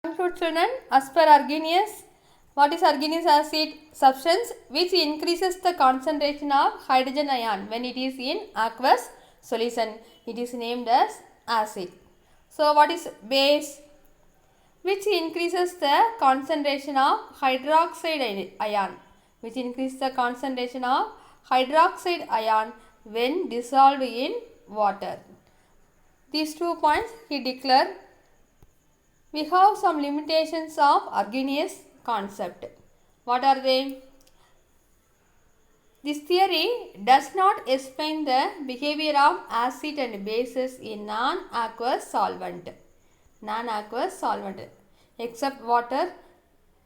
Conclude children, as per Arrhenius, what is Arrhenius acid? Substance which increases the concentration of hydrogen ion when it is in aqueous solution. It is named as acid. So what is base? Which increases the concentration of hydroxide ion. Which increases the concentration of hydroxide ion when dissolved in water. These 2 points he declared. We have some limitations of Arrhenius concept. What are they? This theory does not explain the behavior of acid and bases in non-aqueous solvent. Non-aqueous solvent. Except water,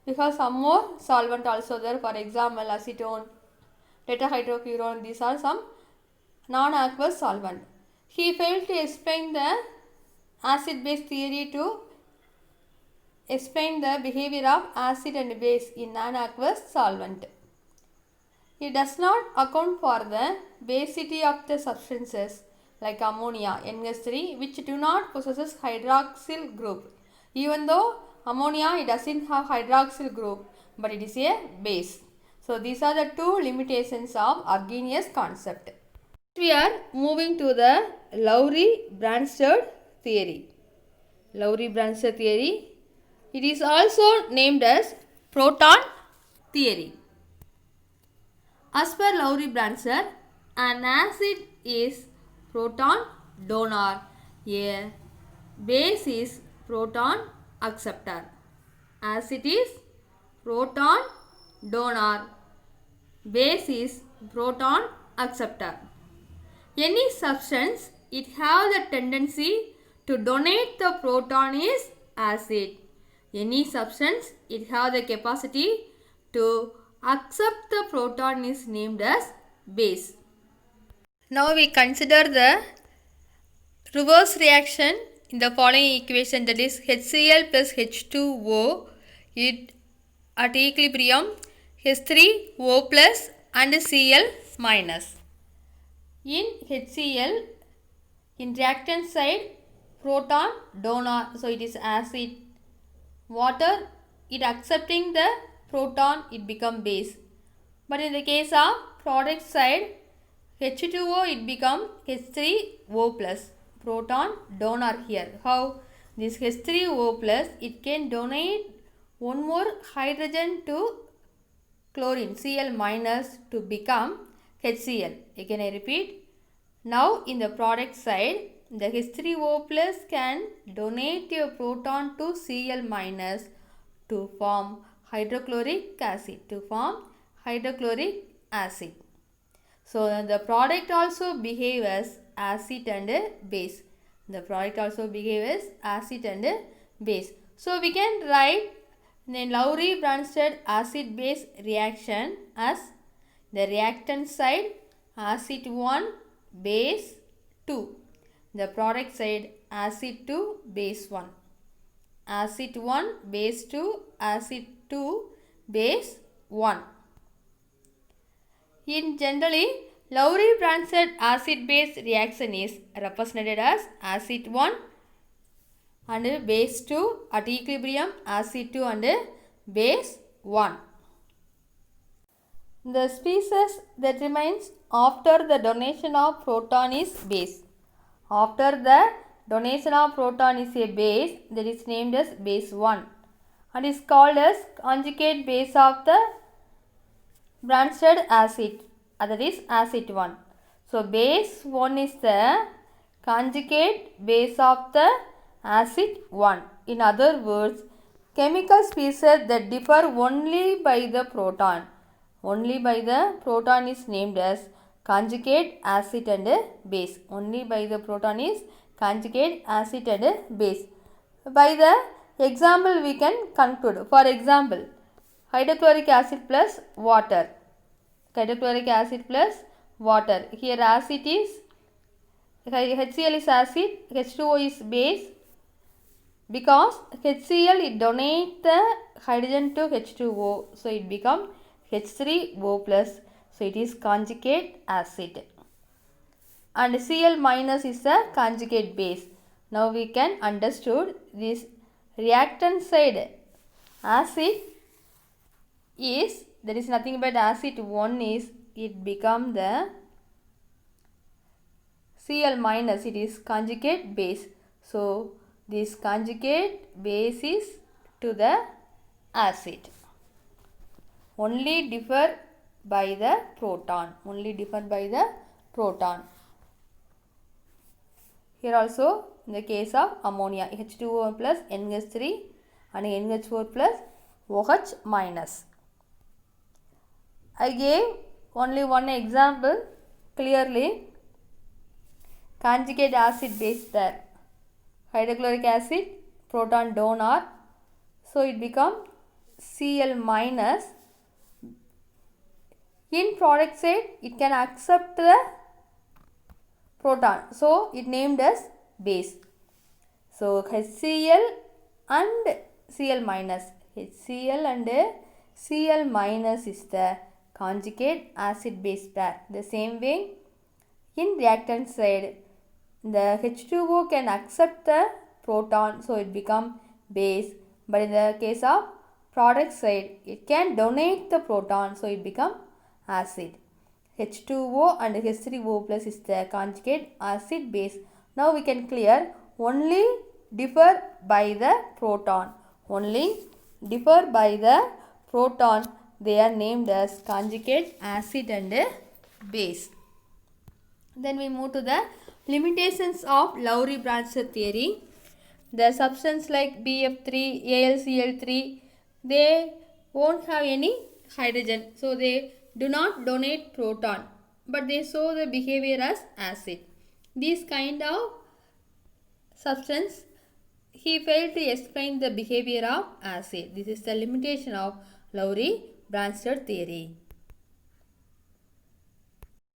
we have some more solvent also there. For example, acetone, tetrahydrocurone. These are some non-aqueous solvent. He failed to explain the acid-base theory to explain the behavior of acid and base in non-aqueous solvent. It does not account for the basicity of the substances like ammonia, NH3, which do not possess hydroxyl group. Even though ammonia, it doesn't have hydroxyl group, but it is a base. So these are the 2 limitations of Arrhenius concept. We are moving to the Lowry-Bronsted theory. Lowry-Bronsted theory. It is also named as proton theory. As per Lowry-Bronsted, an acid is proton donor, a base is proton acceptor. Acid is proton donor, base is proton acceptor. Any substance it has the tendency to donate the proton is acid. Any substance it has the capacity to accept the proton is named as base. Now we consider the reverse reaction in the following equation, that is HCl plus H2O it at equilibrium H3O plus and Cl minus. In HCl, in reactant side, proton donor, so it is acid. Water, it accepting the proton, it become base. But in the case of product side, H2O, it become H3O plus, proton donor here. How? This H3O plus, it can donate one more hydrogen to chlorine, Cl minus, to become HCl. Again I repeat. Now in the product side, the H3O plus can donate a proton to Cl minus to form hydrochloric acid. So the product also behaves as acid and base. So we can write the Lowry-Bronsted acid-base reaction as the reactant side acid 1 base 2. The product side acid 2 base 1. Acid 1 base 2, acid 2 base 1. In generally, Lowry-Bronsted acid-base reaction is represented as acid 1 and base 2 at equilibrium, acid 2 and base 1. The species that remains after the donation of proton is base. After the donation of proton is a base, that is named as base 1 and is called as conjugate base of the Bronsted acid, that is acid 1. So base 1 is the conjugate base of the acid 1. In other words, chemical species that differ only by the proton. Only by the proton is named as conjugate acid and base. Only by the proton is conjugate acid and base. By the example we can conclude. For example, hydrochloric acid plus water. Hydrochloric acid plus water. Here acid is, HCl is acid, H2O is base. Because HCl it donates the hydrogen to H2O. So it becomes H3O plus. So it is conjugate acid. And Cl minus is the conjugate base. Now we can understood this reactant side acid is, there is nothing but acid 1 is, it become the Cl minus, it is conjugate base. So this conjugate base is to the acid. Only differ by the proton. Only differ by the proton. Here also in the case of ammonia, H2O plus NH3 and NH4 plus OH minus. I gave only one example clearly. Conjugate acid base pair. Hydrochloric acid, proton donor. So it become Cl minus. In product side, it can accept the proton. So it named as base. So HCl and Cl minus. HCl and Cl minus is the conjugate acid base pair. The same way in reactant side, the H2O can accept the proton, so it become base. But in the case of product side, it can donate the proton, so it become acid. H2O and H3O plus is the conjugate acid base. Now we can clear only differ by the proton. Only differ by the proton. They are named as conjugate acid and base. Then we move to the limitations of Lowry-Bronsted theory. The substance like BF3, AlCl3, they won't have any hydrogen. So they do not donate proton, but they show the behavior as acid. This kind of substance, he failed to explain the behavior of acid. This is the limitation of Lowry-Bronsted theory.